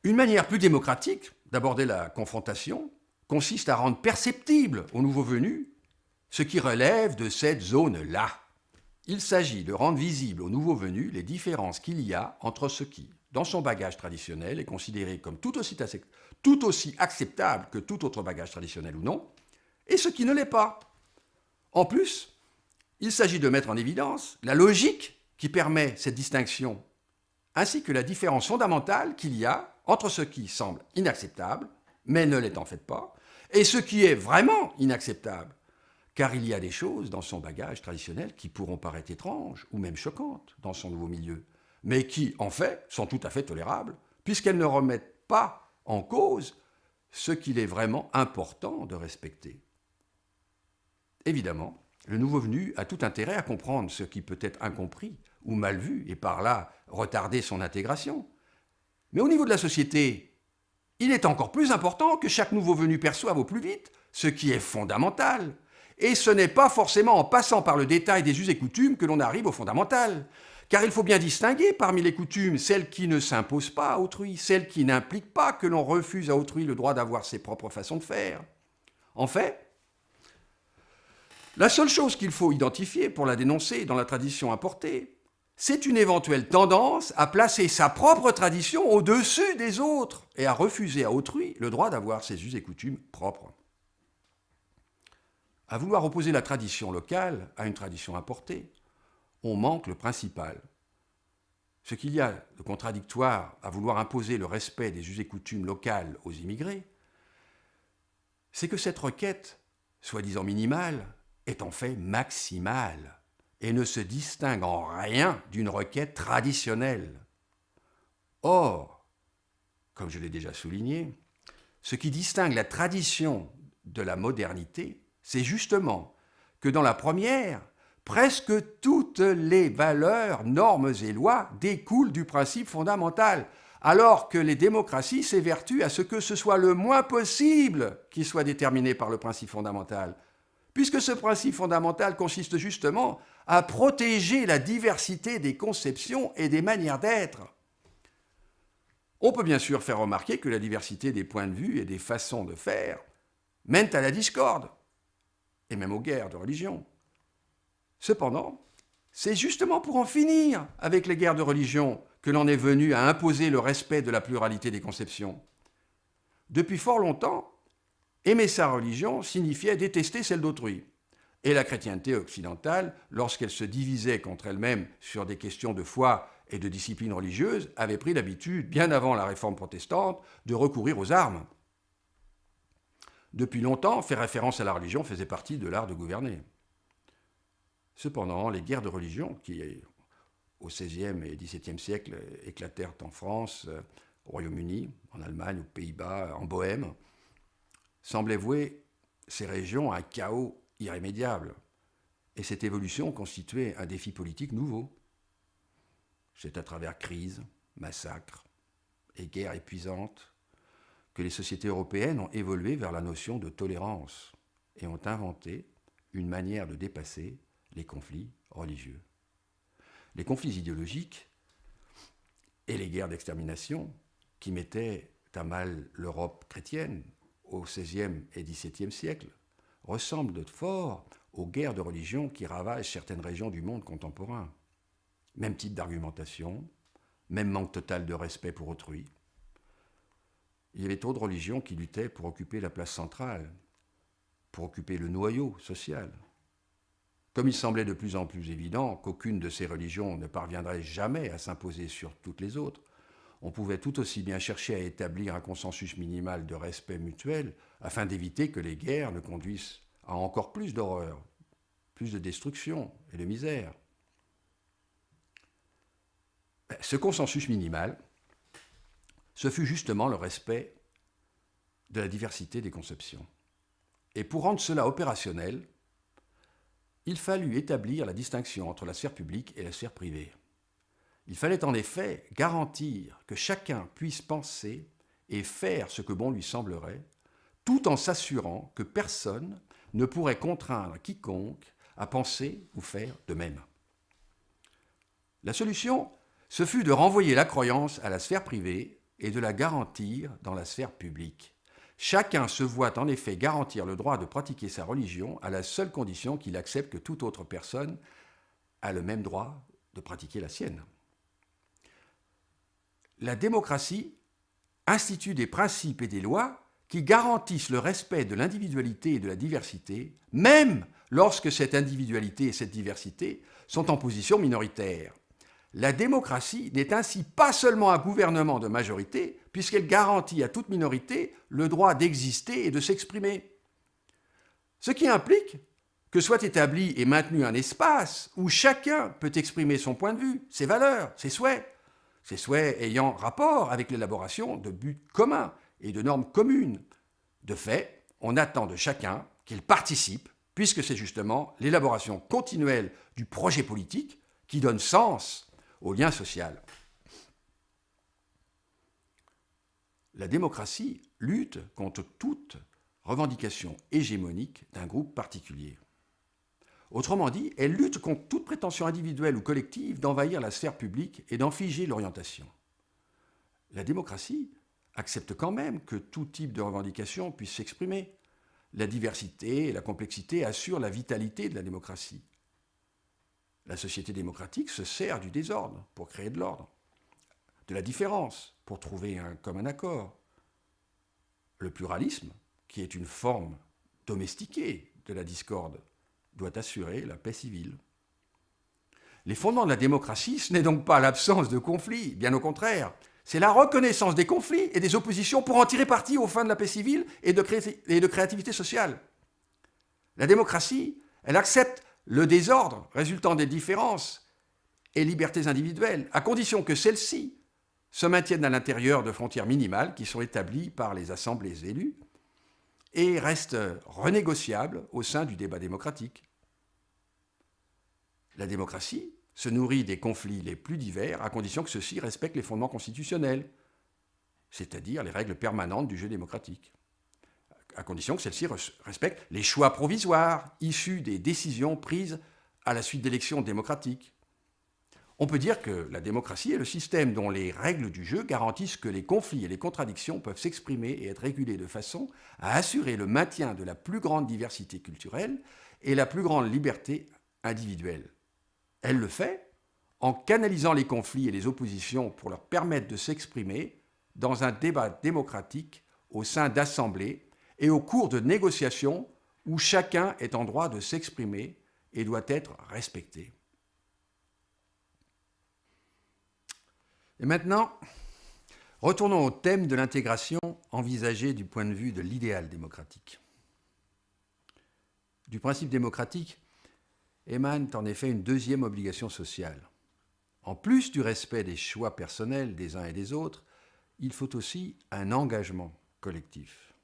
Une manière plus démocratique d'aborder la confrontation consiste à rendre perceptible aux nouveaux venus ce qui relève de cette zone-là. Il s'agit de rendre visible aux nouveaux venus les différences qu'il y a entre ce qui, dans son bagage traditionnel, est considéré comme tout aussi acceptable que tout autre bagage traditionnel ou non, et ce qui ne l'est pas. En plus, il s'agit de mettre en évidence la logique qui permet cette distinction, ainsi que la différence fondamentale qu'il y a entre ce qui semble inacceptable, mais ne l'est en fait pas, et ce qui est vraiment inacceptable, car il y a des choses dans son bagage traditionnel qui pourront paraître étranges ou même choquantes dans son nouveau milieu, mais qui, en fait, sont tout à fait tolérables, puisqu'elles ne remettent pas en cause ce qu'il est vraiment important de respecter. Évidemment, le nouveau venu a tout intérêt à comprendre ce qui peut être incompris ou mal vu, et par là retarder son intégration. Mais au niveau de la société, il est encore plus important que chaque nouveau venu perçoive au plus vite ce qui est fondamental. Et ce n'est pas forcément en passant par le détail des us et coutumes que l'on arrive au fondamental. Car il faut bien distinguer parmi les coutumes celles qui ne s'imposent pas à autrui, celles qui n'impliquent pas que l'on refuse à autrui le droit d'avoir ses propres façons de faire. En fait, la seule chose qu'il faut identifier pour la dénoncer dans la tradition importée, c'est une éventuelle tendance à placer sa propre tradition au-dessus des autres et à refuser à autrui le droit d'avoir ses us et coutumes propres. À vouloir opposer la tradition locale à une tradition importée, on manque le principal. Ce qu'il y a de contradictoire à vouloir imposer le respect des us et coutumes locales aux immigrés, c'est que cette requête, soi-disant minimale, est en fait maximale et ne se distingue en rien d'une requête traditionnelle. Or, comme je l'ai déjà souligné, ce qui distingue la tradition de la modernité, c'est justement que dans la première, presque toutes les valeurs, normes et lois découlent du principe fondamental, alors que les démocraties s'évertuent à ce que ce soit le moins possible qui soit déterminé par le principe fondamental, puisque ce principe fondamental consiste justement à protéger la diversité des conceptions et des manières d'être. On peut bien sûr faire remarquer que la diversité des points de vue et des façons de faire mène à la discorde, et même aux guerres de religion. Cependant, c'est justement pour en finir avec les guerres de religion que l'on est venu à imposer le respect de la pluralité des conceptions. Depuis fort longtemps, aimer sa religion signifiait détester celle d'autrui. Et la chrétienté occidentale, lorsqu'elle se divisait contre elle-même sur des questions de foi et de discipline religieuse, avait pris l'habitude, bien avant la réforme protestante, de recourir aux armes. Depuis longtemps, faire référence à la religion faisait partie de l'art de gouverner. Cependant, les guerres de religion, qui au XVIe et XVIIe siècle éclatèrent en France, au Royaume-Uni, en Allemagne, aux Pays-Bas, en Bohême, semblaient vouer ces régions à un chaos irrémédiable. Et cette évolution constituait un défi politique nouveau. C'est à travers crises, massacres et guerres épuisantes que les sociétés européennes ont évolué vers la notion de tolérance et ont inventé une manière de dépasser les conflits religieux. Les conflits idéologiques et les guerres d'extermination qui mettaient à mal l'Europe chrétienne au XVIe et XVIIe siècle ressemblent de fort aux guerres de religion qui ravagent certaines régions du monde contemporain. Même type d'argumentation, même manque total de respect pour autrui. Il y avait trop de religions qui luttaient pour occuper la place centrale, pour occuper le noyau social. Comme il semblait de plus en plus évident qu'aucune de ces religions ne parviendrait jamais à s'imposer sur toutes les autres, on pouvait tout aussi bien chercher à établir un consensus minimal de respect mutuel afin d'éviter que les guerres ne conduisent à encore plus d'horreur, plus de destruction et de misère. Ce consensus minimal, ce fut justement le respect de la diversité des conceptions. Et pour rendre cela opérationnel, il fallut établir la distinction entre la sphère publique et la sphère privée. Il fallait en effet garantir que chacun puisse penser et faire ce que bon lui semblerait, tout en s'assurant que personne ne pourrait contraindre quiconque à penser ou faire de même. La solution, ce fut de renvoyer la croyance à la sphère privée et de la garantir dans la sphère publique. Chacun se voit en effet garantir le droit de pratiquer sa religion à la seule condition qu'il accepte que toute autre personne a le même droit de pratiquer la sienne. La démocratie institue des principes et des lois qui garantissent le respect de l'individualité et de la diversité, même lorsque cette individualité et cette diversité sont en position minoritaire. La démocratie n'est ainsi pas seulement un gouvernement de majorité, puisqu'elle garantit à toute minorité le droit d'exister et de s'exprimer. Ce qui implique que soit établi et maintenu un espace où chacun peut exprimer son point de vue, ses valeurs, ses souhaits ayant rapport avec l'élaboration de buts communs et de normes communes. De fait, on attend de chacun qu'il participe, puisque c'est justement l'élaboration continuelle du projet politique qui donne sens au lien social. La démocratie lutte contre toute revendication hégémonique d'un groupe particulier. Autrement dit, elle lutte contre toute prétention individuelle ou collective d'envahir la sphère publique et d'en figer l'orientation. La démocratie accepte quand même que tout type de revendication puisse s'exprimer. La diversité et la complexité assurent la vitalité de la démocratie. La société démocratique se sert du désordre pour créer de l'ordre, de la différence pour trouver un commun accord. Le pluralisme, qui est une forme domestiquée de la discorde, doit assurer la paix civile. Les fondements de la démocratie, ce n'est donc pas l'absence de conflits, bien au contraire. C'est la reconnaissance des conflits et des oppositions pour en tirer parti aux fins de la paix civile et de créativité sociale. La démocratie, elle accepte le désordre résultant des différences et libertés individuelles, à condition que celles-ci se maintiennent à l'intérieur de frontières minimales qui sont établies par les assemblées élues et restent renégociables au sein du débat démocratique. La démocratie se nourrit des conflits les plus divers à condition que ceux-ci respectent les fondements constitutionnels, c'est-à-dire les règles permanentes du jeu démocratique, à condition que celles-ci respectent les choix provisoires issus des décisions prises à la suite d'élections démocratiques. On peut dire que la démocratie est le système dont les règles du jeu garantissent que les conflits et les contradictions peuvent s'exprimer et être régulés de façon à assurer le maintien de la plus grande diversité culturelle et la plus grande liberté individuelle. Elle le fait en canalisant les conflits et les oppositions pour leur permettre de s'exprimer dans un débat démocratique au sein d'assemblées et au cours de négociations où chacun est en droit de s'exprimer et doit être respecté. Et maintenant, retournons au thème de l'intégration envisagée du point de vue de l'idéal démocratique. Du principe démocratique émane en effet une deuxième obligation sociale. En plus du respect des choix personnels des uns et des autres, il faut aussi un engagement collectif.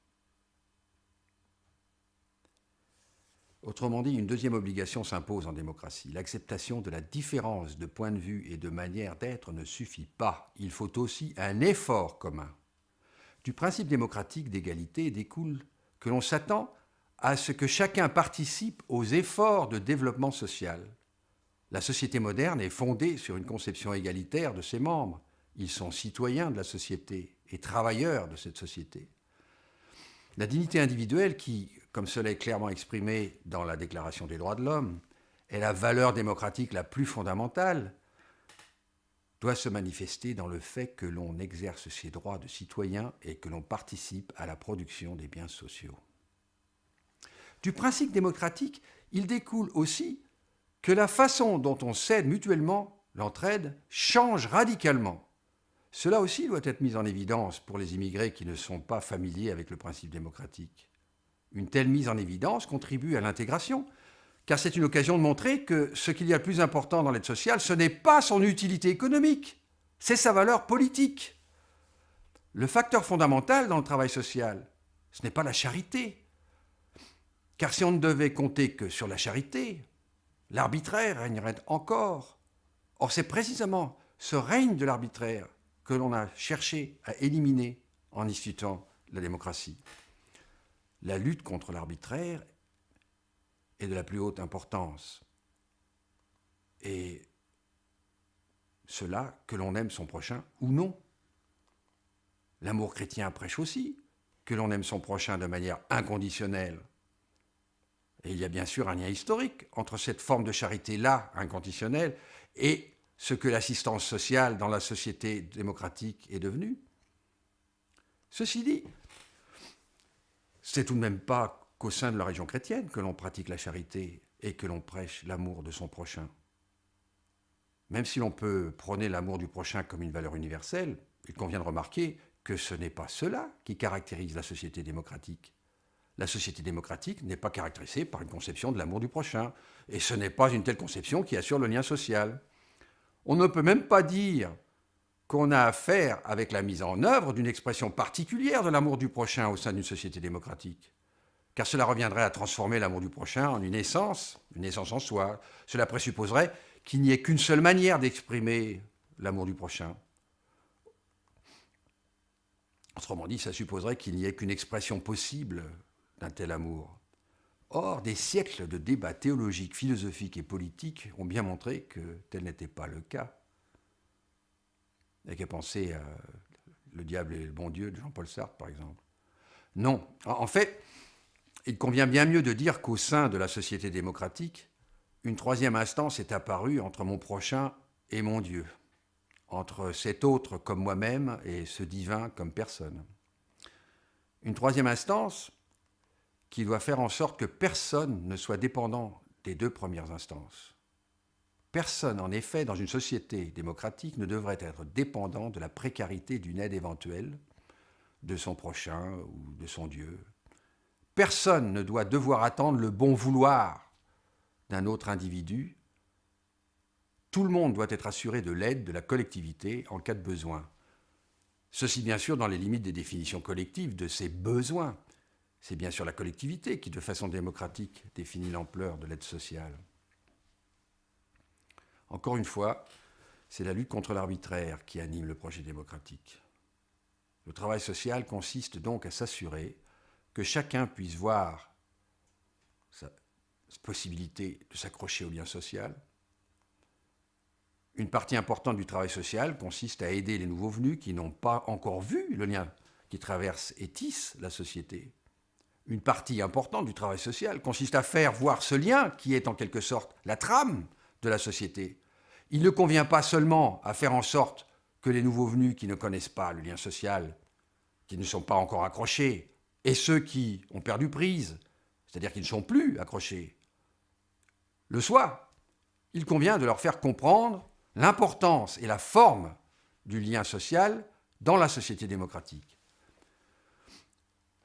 Autrement dit, une deuxième obligation s'impose en démocratie. L'acceptation de la différence de point de vue et de manière d'être ne suffit pas. Il faut aussi un effort commun. Du principe démocratique d'égalité découle que l'on s'attend à ce que chacun participe aux efforts de développement social. La société moderne est fondée sur une conception égalitaire de ses membres. Ils sont citoyens de la société et travailleurs de cette société. La dignité individuelle qui, comme cela est clairement exprimé dans la Déclaration des droits de l'homme, est la valeur démocratique la plus fondamentale, doit se manifester dans le fait que l'on exerce ses droits de citoyen et que l'on participe à la production des biens sociaux. Du principe démocratique, il découle aussi que la façon dont on s'aide mutuellement, l'entraide, change radicalement. Cela aussi doit être mis en évidence pour les immigrés qui ne sont pas familiers avec le principe démocratique. Une telle mise en évidence contribue à l'intégration, car c'est une occasion de montrer que ce qu'il y a de plus important dans l'aide sociale, ce n'est pas son utilité économique, c'est sa valeur politique. Le facteur fondamental dans le travail social, ce n'est pas la charité. Car si on ne devait compter que sur la charité, l'arbitraire régnerait encore. Or, c'est précisément ce règne de l'arbitraire que l'on a cherché à éliminer en instituant la démocratie. La lutte contre l'arbitraire est de la plus haute importance. Et cela, que l'on aime son prochain ou non. L'amour chrétien prêche aussi que l'on aime son prochain de manière inconditionnelle. Et il y a bien sûr un lien historique entre cette forme de charité-là, inconditionnelle, et ce que l'assistance sociale dans la société démocratique est devenue. Ceci dit, c'est tout de même pas qu'au sein de la religion chrétienne que l'on pratique la charité et que l'on prêche l'amour de son prochain. Même si l'on peut prôner l'amour du prochain comme une valeur universelle, il convient de remarquer que ce n'est pas cela qui caractérise la société démocratique. La société démocratique n'est pas caractérisée par une conception de l'amour du prochain, et ce n'est pas une telle conception qui assure le lien social. On ne peut même pas dire qu'on a affaire avec la mise en œuvre d'une expression particulière de l'amour du prochain au sein d'une société démocratique, car cela reviendrait à transformer l'amour du prochain en une essence en soi. Cela présupposerait qu'il n'y ait qu'une seule manière d'exprimer l'amour du prochain. Autrement dit, ça supposerait qu'il n'y ait qu'une expression possible d'un tel amour. Or, des siècles de débats théologiques, philosophiques et politiques ont bien montré que tel n'était pas le cas. Il n'y a qu'à penser à Le diable et le bon Dieu de Jean-Paul Sartre, par exemple. Non. En fait, il convient bien mieux de dire qu'au sein de la société démocratique, une troisième instance est apparue entre mon prochain et mon Dieu, entre cet autre comme moi-même et ce divin comme personne. Une troisième instance qui doit faire en sorte que personne ne soit dépendant des deux premières instances. Personne, en effet, dans une société démocratique, ne devrait être dépendant de la précarité d'une aide éventuelle de son prochain ou de son Dieu. Personne ne doit devoir attendre le bon vouloir d'un autre individu. Tout le monde doit être assuré de l'aide de la collectivité en cas de besoin. Ceci, bien sûr, dans les limites des définitions collectives de ces besoins. C'est bien sûr la collectivité qui, de façon démocratique, définit l'ampleur de l'aide sociale. Encore une fois, c'est la lutte contre l'arbitraire qui anime le projet démocratique. Le travail social consiste donc à s'assurer que chacun puisse voir sa possibilité de s'accrocher au lien social. Une partie importante du travail social consiste à aider les nouveaux venus qui n'ont pas encore vu le lien qui traverse et tisse la société. Une partie importante du travail social consiste à faire voir ce lien qui est en quelque sorte la trame de la société. Il ne convient pas seulement à faire en sorte que les nouveaux venus qui ne connaissent pas le lien social, qui ne sont pas encore accrochés, et ceux qui ont perdu prise, c'est-à-dire qui ne sont plus accrochés, le soient. Il convient de leur faire comprendre l'importance et la forme du lien social dans la société démocratique.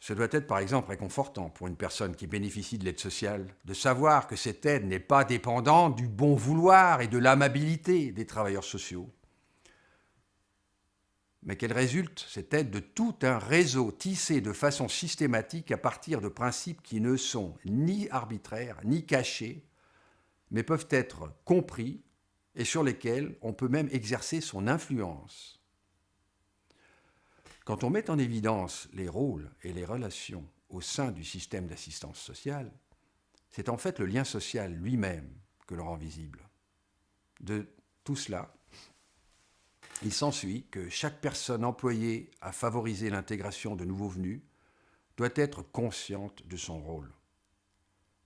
Ce doit être par exemple réconfortant pour une personne qui bénéficie de l'aide sociale de savoir que cette aide n'est pas dépendante du bon vouloir et de l'amabilité des travailleurs sociaux, mais qu'elle résulte, cette aide, de tout un réseau tissé de façon systématique à partir de principes qui ne sont ni arbitraires ni cachés, mais peuvent être compris et sur lesquels on peut même exercer son influence. Quand on met en évidence les rôles et les relations au sein du système d'assistance sociale, c'est en fait le lien social lui-même que l'on rend visible. De tout cela, il s'ensuit que chaque personne employée à favoriser l'intégration de nouveaux venus doit être consciente de son rôle.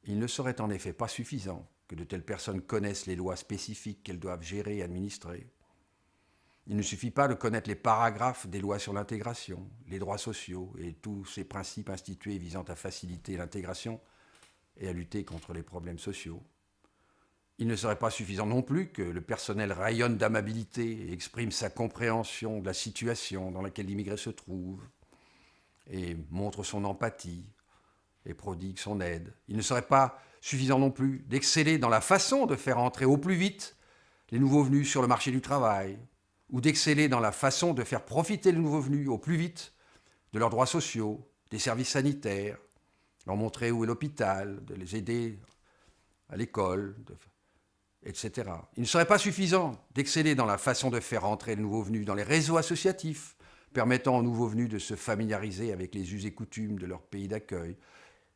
Il ne serait en effet pas suffisant que de telles personnes connaissent les lois spécifiques qu'elles doivent gérer et administrer. Il ne suffit pas de connaître les paragraphes des lois sur l'intégration, les droits sociaux et tous ces principes institués visant à faciliter l'intégration et à lutter contre les problèmes sociaux. Il ne serait pas suffisant non plus que le personnel rayonne d'amabilité et exprime sa compréhension de la situation dans laquelle l'immigré se trouve et montre son empathie et prodigue son aide. Il ne serait pas suffisant non plus d'exceller dans la façon de faire entrer au plus vite les nouveaux venus sur le marché du travail, ou d'exceller dans la façon de faire profiter les nouveaux venus au plus vite de leurs droits sociaux, des services sanitaires, leur montrer où est l'hôpital, de les aider à l'école, etc. Il ne serait pas suffisant d'exceller dans la façon de faire entrer les nouveaux venus dans les réseaux associatifs, permettant aux nouveaux venus de se familiariser avec les us et coutumes de leur pays d'accueil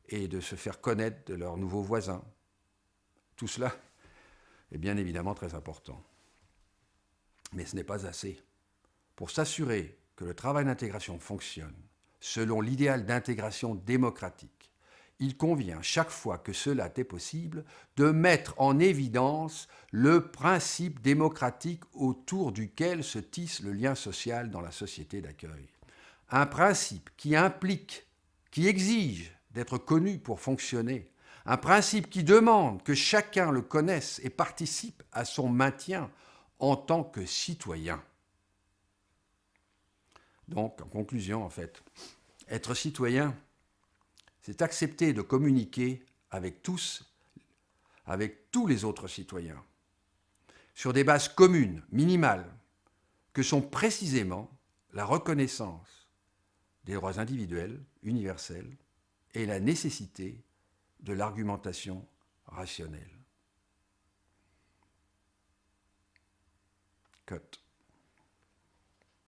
et de se faire connaître de leurs nouveaux voisins. Tout cela est bien évidemment très important. Mais ce n'est pas assez. Pour s'assurer que le travail d'intégration fonctionne selon l'idéal d'intégration démocratique, il convient, chaque fois que cela est possible, de mettre en évidence le principe démocratique autour duquel se tisse le lien social dans la société d'accueil. Un principe qui implique, qui exige d'être connu pour fonctionner, un principe qui demande que chacun le connaisse et participe à son maintien en tant que citoyen. Donc, en conclusion, en fait, être citoyen, c'est accepter de communiquer avec tous les autres citoyens, sur des bases communes, minimales, que sont précisément la reconnaissance des droits individuels, universels, et la nécessité de l'argumentation rationnelle. Cut.